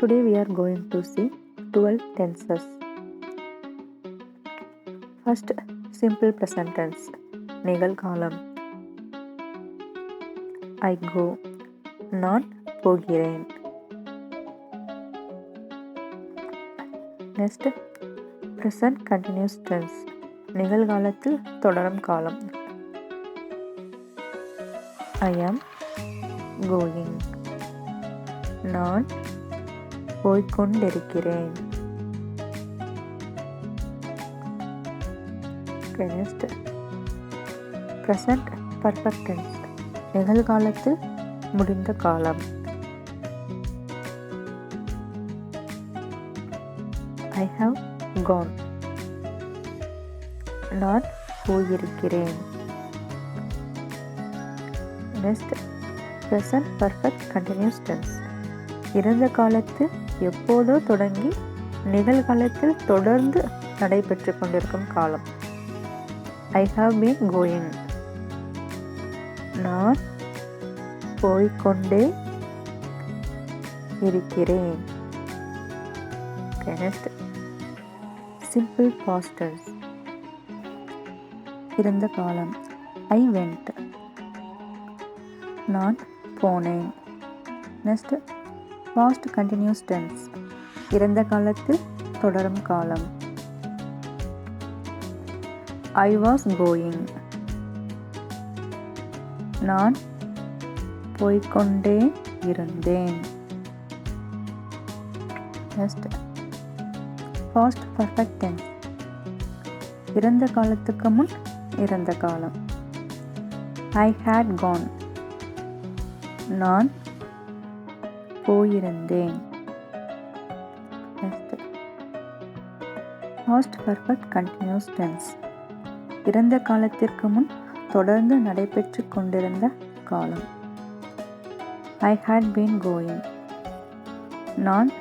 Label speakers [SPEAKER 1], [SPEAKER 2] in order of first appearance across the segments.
[SPEAKER 1] Today we are going to see 12 tenses. First, simple present tense. நிகழ்காலம். I go. நான் போகிறேன். Next, present continuous tense. நிகழ்காலத்தில் தொடரும் காலம். I am going. நான் போய்க்கொண்டிருக்கிறேன். Next, present perfect tense. நிகழ்காலத்தில் முடிந்த காலம். I have gone. நான் போயிருக்கிறேன். Next, present perfect continuous tense. இறந்த காலத்து எப்போதோ தொடங்கி நிகழ்காலத்தில் தொடர்ந்து நடைபெற்று கொண்டிருக்கும் காலம். I have been going. நான் போய்க்கொண்டே இருக்கிறேன். Next, simple past tense. இறந்த காலம். I went. நான் போனேன். Next, past continuous tense. இறந்த காலத்தில் தொடரும் காலம். I was going. நான் போய்க்கொண்டே இருந்தேன். Next, past perfect tense. இறந்த காலத்துக்கு முன் இறந்த காலம். I had gone. நான் போயிருந்தேன். Next, past perfect continuous tense. இறந்த காலத்திற்கு முன் தொடர்ந்து நடைபெற்று கொண்டிருந்த காலம். I had been going. நான்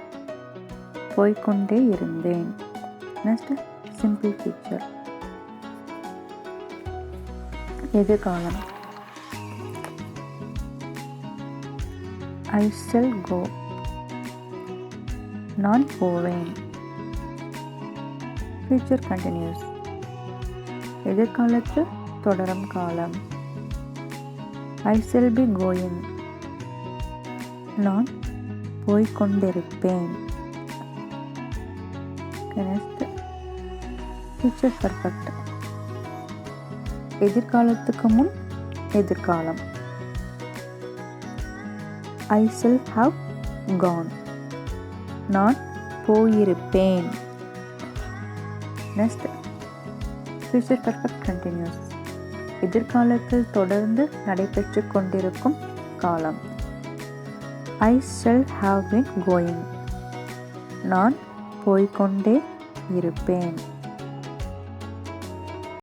[SPEAKER 1] போய்க்கொண்டே இருந்தேன். Next, simple future. எதிர்காலம். I shall go. நான் போவேன். Future continuous. எதிர்காலத்து தொடரும் காலம். I shall be going. நான் போய்க்கொண்டிருப்பேன். Next, future perfect. எதிர்காலத்துக்கு முன் எதிர்காலம். I shall have gone. நான் போயிருப்பேன். Next, future perfect continuous. எதிர்காலத்தில் தொடர்ந்து நடைபெற்று கொண்டிருக்கும் காலம். I shall have been going. நான் போய்க்கொண்டே இருப்பேன்.